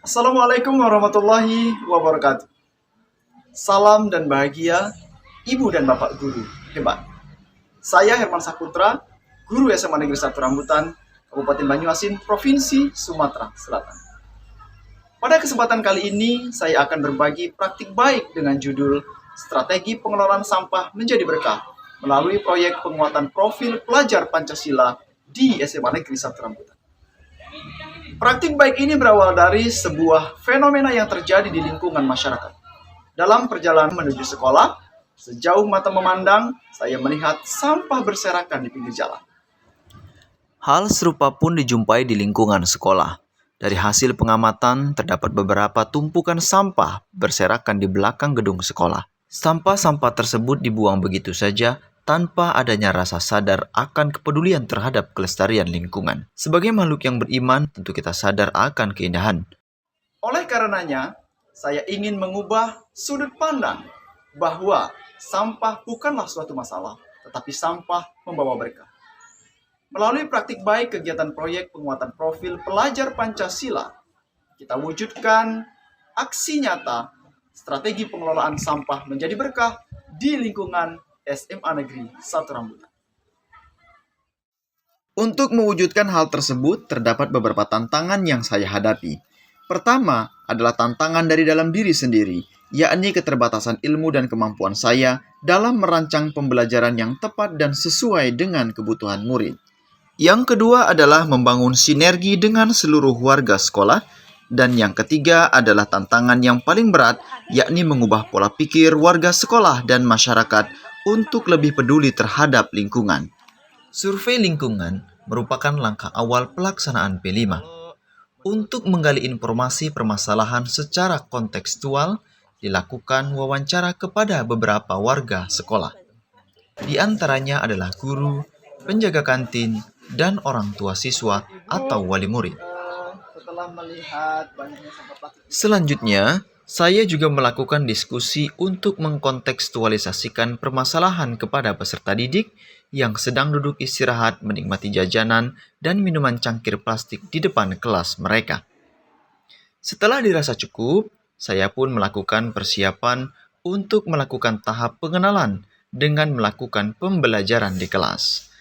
Assalamualaikum warahmatullahi wabarakatuh. Salam dan bahagia, Ibu dan Bapak Guru hebat. Saya Herman Saputra, Guru SMA Negeri 1 Rambutan, Kabupaten Banyuasin, Provinsi Sumatera Selatan. Pada kesempatan kali ini, saya akan berbagi praktik baik dengan judul Strategi Pengelolaan Sampah Menjadi Berkah melalui proyek penguatan profil pelajar Pancasila di SMA Negeri 1 Rambutan. Praktik baik ini berawal dari sebuah fenomena yang terjadi di lingkungan masyarakat. Dalam perjalanan menuju sekolah, sejauh mata memandang, saya melihat sampah berserakan di pinggir jalan. Hal serupa pun dijumpai di lingkungan sekolah. Dari hasil pengamatan, terdapat beberapa tumpukan sampah berserakan di belakang gedung sekolah. Sampah-sampah tersebut dibuang begitu saja tanpa adanya rasa sadar akan kepedulian terhadap kelestarian lingkungan. Sebagai makhluk yang beriman, tentu kita sadar akan keindahan. Oleh karenanya, saya ingin mengubah sudut pandang bahwa sampah bukanlah suatu masalah, tetapi sampah membawa berkah. Melalui praktik baik kegiatan proyek penguatan profil pelajar Pancasila, kita wujudkan aksi nyata strategi pengelolaan sampah menjadi berkah di lingkungan SMA Negeri 1 Rambutan. Untuk mewujudkan hal tersebut, terdapat beberapa tantangan yang saya hadapi. Pertama adalah tantangan dari dalam diri sendiri, yakni keterbatasan ilmu dan kemampuan saya dalam merancang pembelajaran yang tepat dan sesuai dengan kebutuhan murid. Yang kedua adalah membangun sinergi dengan seluruh warga sekolah. Dan yang ketiga adalah tantangan yang paling berat, yakni mengubah pola pikir warga sekolah dan masyarakat untuk lebih peduli terhadap lingkungan. Survei lingkungan merupakan langkah awal pelaksanaan P5. Untuk menggali informasi permasalahan secara kontekstual, dilakukan wawancara kepada beberapa warga sekolah. Di antaranya adalah guru, penjaga kantin, dan orang tua siswa atau wali murid. Selanjutnya, saya juga melakukan diskusi untuk mengkontekstualisasikan permasalahan kepada peserta didik yang sedang duduk istirahat menikmati jajanan dan minuman cangkir plastik di depan kelas mereka. Setelah dirasa cukup, saya pun melakukan persiapan untuk melakukan tahap pengenalan dengan melakukan pembelajaran di kelas.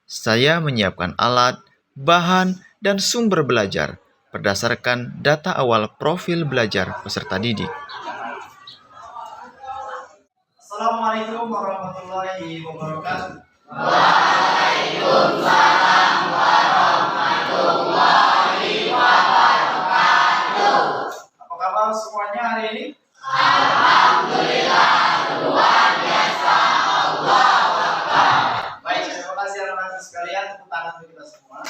Saya menyiapkan alat, bahan, dan sumber belajar berdasarkan data awal profil belajar peserta didik. Assalamualaikum warahmatullahi wabarakatuh. Waalaikumsalam warahmatullahi wabarakatuh. Apa kabar semuanya hari ini? Alhamdulillah, luar biasa. Allahu Akbar. Baik, terima kasih anak-anak sekalian. Tepuk tangan untuk kita semua.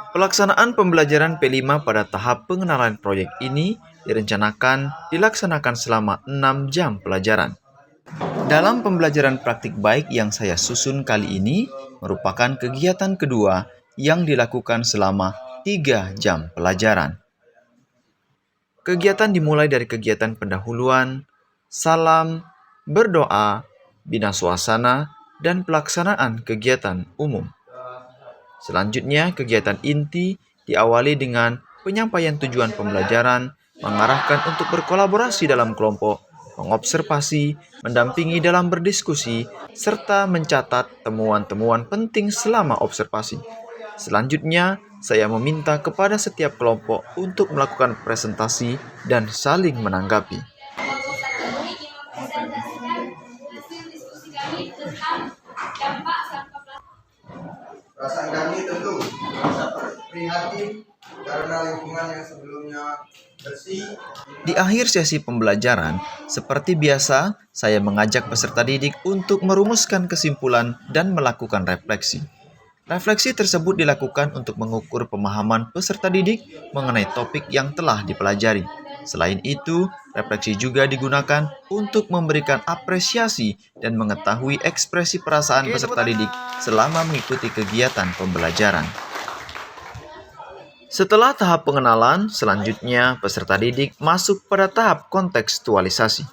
Pelaksanaan pembelajaran P5 pada tahap pengenalan proyek ini direncanakan dilaksanakan selama 6 jam pelajaran. Dalam pembelajaran praktik baik yang saya susun kali ini merupakan kegiatan kedua yang dilakukan selama 3 jam pelajaran. Kegiatan dimulai dari kegiatan pendahuluan, salam, berdoa, bina suasana, dan pelaksanaan kegiatan umum. Selanjutnya, kegiatan inti diawali dengan penyampaian tujuan pembelajaran, mengarahkan untuk berkolaborasi dalam kelompok, mengobservasi, mendampingi dalam berdiskusi, serta mencatat temuan-temuan penting selama observasi. Selanjutnya, saya meminta kepada setiap kelompok untuk melakukan presentasi dan saling menanggapi. Perasaan kami tentu merasa prihatin karena lingkungan yang sebelumnya bersih. Di akhir sesi pembelajaran, seperti biasa, saya mengajak peserta didik untuk merumuskan kesimpulan dan melakukan refleksi. Refleksi tersebut dilakukan untuk mengukur pemahaman peserta didik mengenai topik yang telah dipelajari. Selain itu, refleksi juga digunakan untuk memberikan apresiasi dan mengetahui ekspresi perasaan peserta didik selama mengikuti kegiatan pembelajaran. Setelah tahap pengenalan, selanjutnya peserta didik masuk pada tahap kontekstualisasi.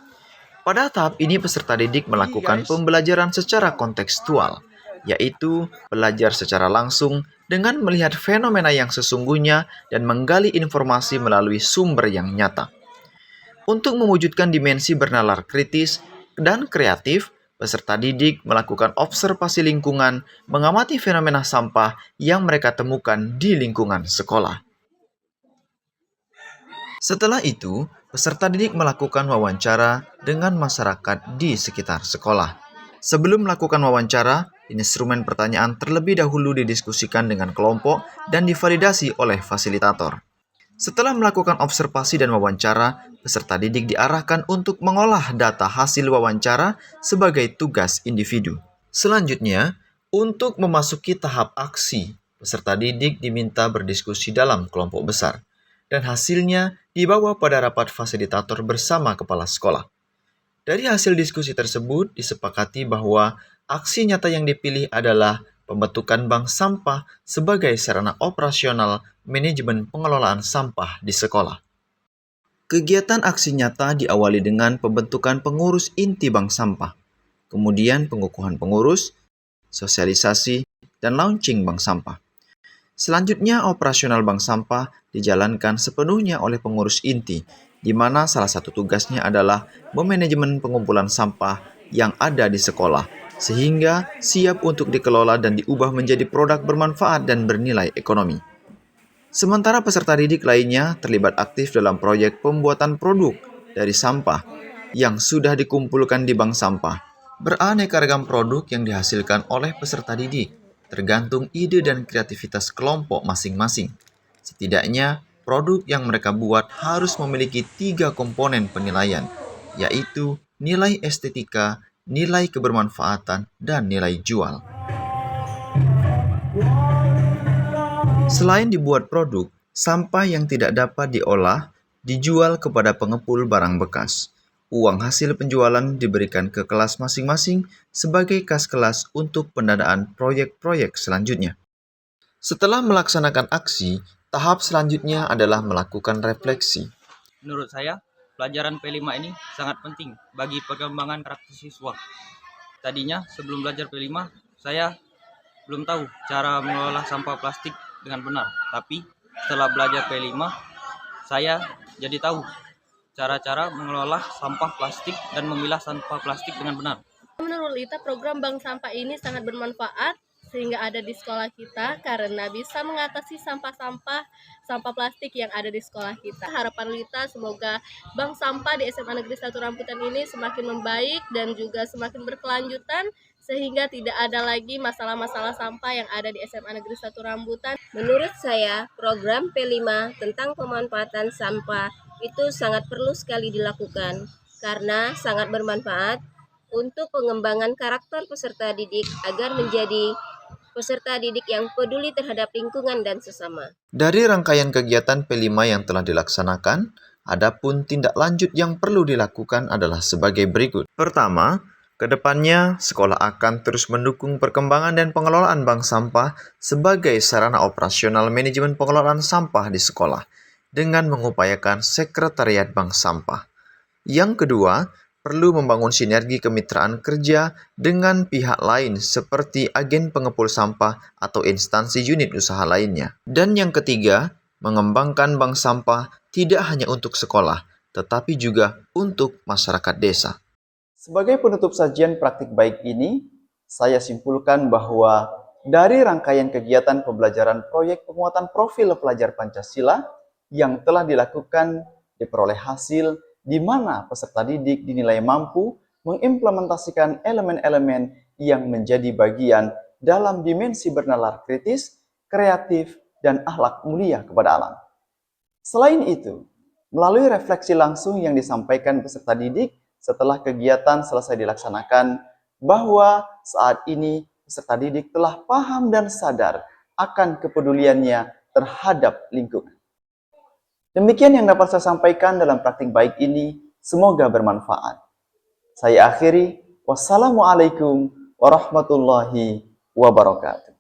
Pada tahap ini peserta didik melakukan pembelajaran secara kontekstual. yaitu belajar secara langsung dengan melihat fenomena yang sesungguhnya dan menggali informasi melalui sumber yang nyata. Untuk mewujudkan dimensi bernalar kritis dan kreatif, peserta didik melakukan observasi lingkungan, mengamati fenomena sampah yang mereka temukan di lingkungan sekolah. Setelah itu, peserta didik melakukan wawancara dengan masyarakat di sekitar sekolah. Sebelum melakukan wawancara, instrumen pertanyaan terlebih dahulu didiskusikan dengan kelompok dan divalidasi oleh fasilitator. Setelah melakukan observasi dan wawancara, peserta didik diarahkan untuk mengolah data hasil wawancara sebagai tugas individu. Selanjutnya, untuk memasuki tahap aksi, peserta didik diminta berdiskusi dalam kelompok besar, dan hasilnya dibawa pada rapat fasilitator bersama kepala sekolah. Dari hasil diskusi tersebut disepakati bahwa aksi nyata yang dipilih adalah pembentukan bank sampah sebagai sarana operasional manajemen pengelolaan sampah di sekolah. Kegiatan aksi nyata diawali dengan pembentukan pengurus inti bank sampah, kemudian pengukuhan pengurus, sosialisasi, dan launching bank sampah. Selanjutnya, operasional bank sampah dijalankan sepenuhnya oleh pengurus inti, di mana salah satu tugasnya adalah memanajemen pengumpulan sampah yang ada di sekolah, sehingga siap untuk dikelola dan diubah menjadi produk bermanfaat dan bernilai ekonomi. Sementara peserta didik lainnya terlibat aktif dalam proyek pembuatan produk dari sampah yang sudah dikumpulkan di bank sampah. Beraneka ragam produk yang dihasilkan oleh peserta didik, tergantung ide dan kreativitas kelompok masing-masing. Setidaknya, produk yang mereka buat harus memiliki 3 komponen penilaian, yaitu nilai estetika, nilai kebermanfaatan, dan nilai jual. Selain dibuat produk, sampah yang tidak dapat diolah dijual kepada pengepul barang bekas. Uang hasil penjualan diberikan ke kelas masing-masing sebagai kas kelas untuk pendanaan proyek-proyek selanjutnya. Setelah melaksanakan aksi, tahap selanjutnya adalah melakukan refleksi. Menurut saya, pelajaran P5 ini sangat penting bagi perkembangan karakter siswa. Tadinya sebelum belajar P5, saya belum tahu cara mengolah sampah plastik dengan benar. Tapi setelah belajar P5, saya jadi tahu cara-cara mengelola sampah plastik dan memilah sampah plastik dengan benar. Menurut Lita, program bank sampah ini sangat bermanfaat sehingga ada di sekolah kita karena bisa mengatasi sampah plastik yang ada di sekolah kita. Harapan Lita semoga bank sampah di SMA Negeri 1 Rambutan ini semakin membaik dan juga semakin berkelanjutan sehingga tidak ada lagi masalah-masalah sampah yang ada di SMA Negeri 1 Rambutan. Menurut saya, program P5 tentang pemanfaatan sampah itu sangat perlu sekali dilakukan karena sangat bermanfaat untuk pengembangan karakter peserta didik agar menjadi peserta didik yang peduli terhadap lingkungan dan sesama. Dari rangkaian kegiatan P5 yang telah dilaksanakan, adapun tindak lanjut yang perlu dilakukan adalah sebagai berikut. Pertama, kedepannya sekolah akan terus mendukung perkembangan dan pengelolaan bank sampah sebagai sarana operasional manajemen pengelolaan sampah di sekolah dengan mengupayakan sekretariat bank sampah. Yang kedua, perlu membangun sinergi kemitraan kerja dengan pihak lain seperti agen pengepul sampah atau instansi unit usaha lainnya. Dan yang ketiga, mengembangkan bank sampah tidak hanya untuk sekolah, tetapi juga untuk masyarakat desa. Sebagai penutup sajian praktik baik ini, saya simpulkan bahwa dari rangkaian kegiatan pembelajaran proyek penguatan profil pelajar Pancasila yang telah dilakukan diperoleh hasil di mana peserta didik dinilai mampu mengimplementasikan elemen-elemen yang menjadi bagian dalam dimensi bernalar kritis, kreatif, dan akhlak mulia kepada alam. Selain itu, melalui refleksi langsung yang disampaikan peserta didik setelah kegiatan selesai dilaksanakan, bahwa saat ini peserta didik telah paham dan sadar akan kepeduliannya terhadap lingkungan. Demikian yang dapat saya sampaikan dalam praktik baik ini, semoga bermanfaat. Saya akhiri, wassalamualaikum warahmatullahi wabarakatuh.